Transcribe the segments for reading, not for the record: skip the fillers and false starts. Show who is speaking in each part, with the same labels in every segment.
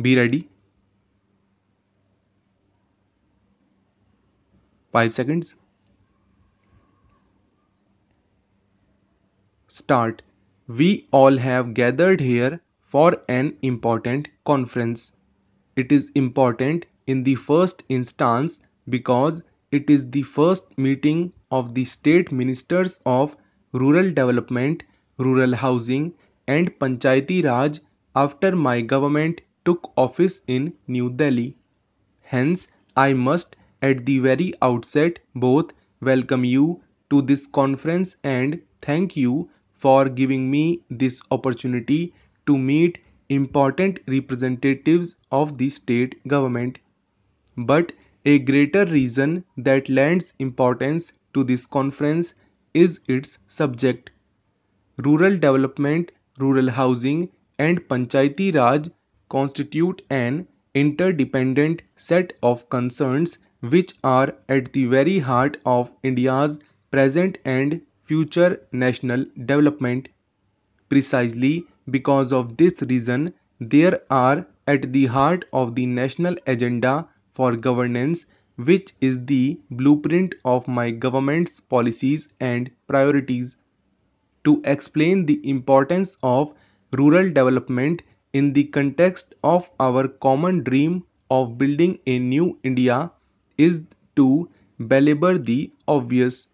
Speaker 1: Be ready. 5 seconds. Start. We all have gathered here for an important conference. It is important in the first instance because it is the first meeting of the state ministers of rural development, rural housing and Panchayati Raj after my government took office in New Delhi. Hence, I must at the very outset both welcome you to this conference and thank you for giving me this opportunity to meet important representatives of the state government. But a greater reason that lends importance to this conference is its subject. Rural development, rural housing and Panchayati Raj constitute an interdependent set of concerns which are at the very heart of India's present and future national development. Precisely because of this reason, they are at the heart of the national agenda for governance, which is the blueprint of my government's policies and priorities. To explain the importance of rural development in the context of our common dream of building a new India is to belabor the obvious.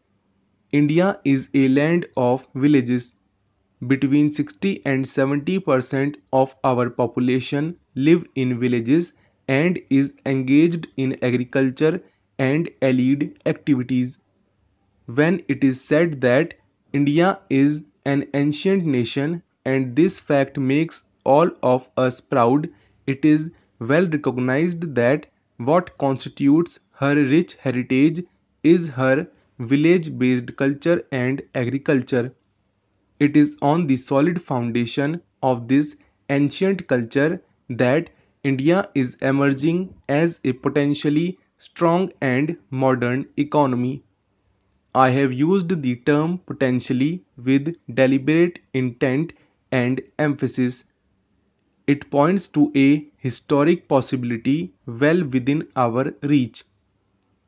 Speaker 1: India is a land of villages. Between 60 and 70% of our population live in villages and is engaged in agriculture and allied activities. When it is said that India is an ancient nation and this fact makes all of us proud, it is well recognized that what constitutes her rich heritage is her village based culture and agriculture. It is on the solid foundation of this ancient culture that India is emerging as a potentially strong and modern economy. I have used the term potentially with deliberate intent and emphasis. It points to a historic possibility well within our reach.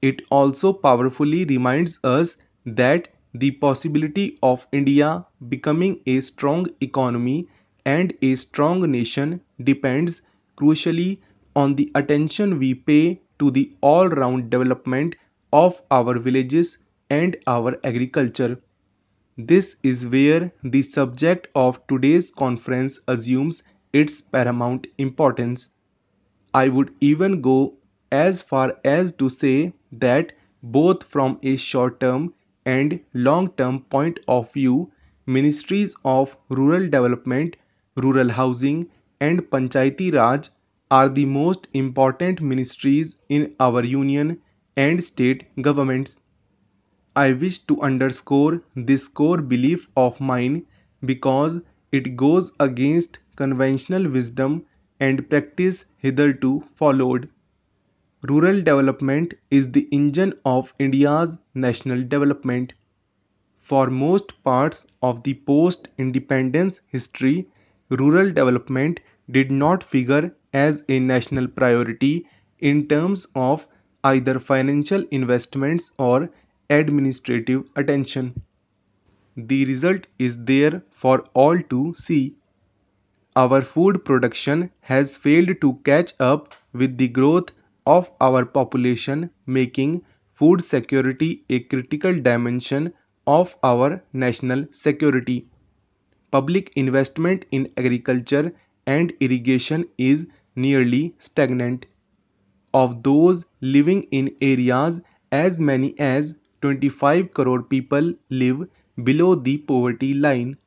Speaker 1: It also powerfully reminds us that the possibility of India becoming a strong economy and a strong nation depends crucially on the attention we pay to the all round development of our villages and our agriculture. This is where the subject of today's conference assumes its paramount importance. I would even go as far as to say that both from a short term and long term point of view, ministries of rural development, rural housing, and Panchayati Raj are the most important ministries in our union and state governments. I wish to underscore this core belief of mine because it goes against conventional wisdom and practice hitherto followed. Rural development is the engine of India's national development. For most parts of the post independence history, rural development did not figure as a national priority in terms of either financial investments or administrative attention. The result is there for all to see. Our food production has failed to catch up with the growth of our population, making food security a critical dimension of our national security. Public investment in agriculture and irrigation is nearly stagnant. Of those living in areas, as many as 25 crore people live below the poverty line.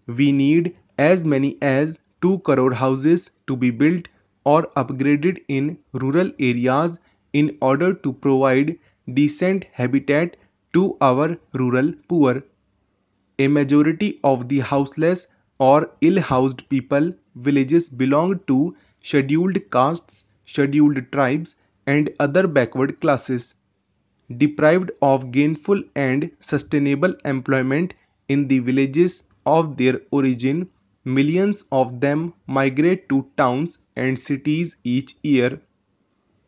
Speaker 1: We need as many as 2 crore houses to be built or upgraded in rural areas in order to provide decent habitat to our rural poor. A majority of the houseless or ill-housed people villages belong to scheduled castes, scheduled tribes and other backward classes. Deprived of gainful and sustainable employment in the villages of their origin, millions of them migrate to towns and cities each year.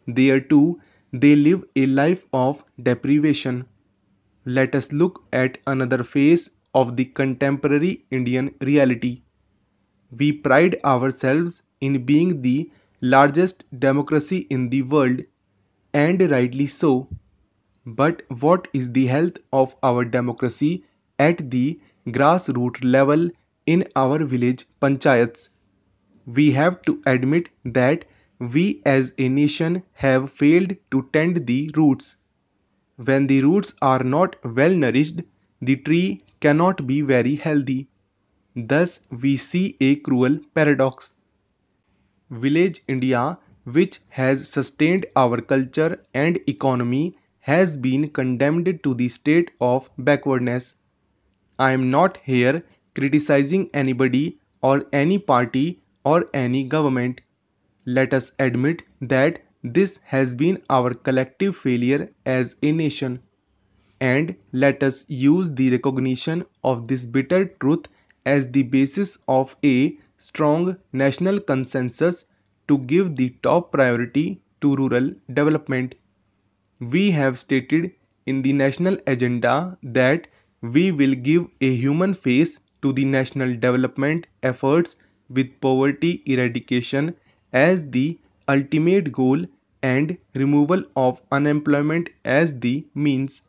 Speaker 1: There too, they live a life of deprivation. Let us look at another face of the contemporary Indian reality. We pride ourselves in being the largest democracy in the world, and rightly so. But what is the health of our democracy at the grassroots level in our village panchayats? We have to admit that we as a nation have failed to tend the roots. When the roots are not well nourished, the tree cannot be very healthy. Thus, we see a cruel paradox. Village India, which has sustained our culture and economy, has been condemned to the state of backwardness. I am not here criticizing anybody or any party or any government. Let us admit that this has been our collective failure as a nation. And let us use the recognition of this bitter truth as the basis of a strong national consensus to give the top priority to rural development. We have stated in the national agenda that we will give a human face to the national development efforts with poverty eradication as the ultimate goal and removal of unemployment as the means.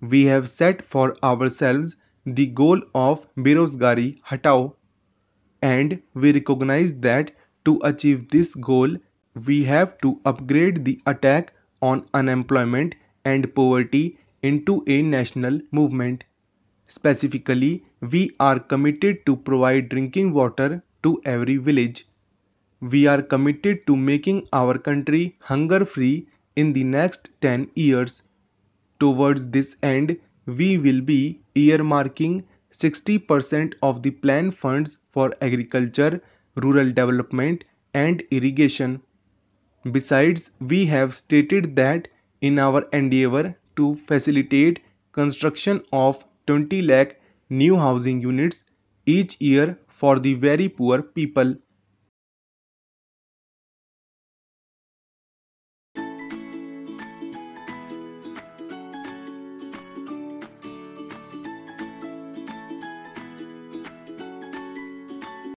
Speaker 1: We have set for ourselves the goal of Berozgari Hatao, and we recognize that to achieve this goal, we have to upgrade the attack on unemployment and poverty into a national movement. Specifically, we are committed to provide drinking water to every village. We are committed to making our country hunger free in the next 10 years. Towards this end, we will be earmarking 60% of the plan funds for agriculture, rural development and irrigation. Besides, we have stated that in our endeavor to facilitate construction of 20 lakh new housing units each year for the very poor people,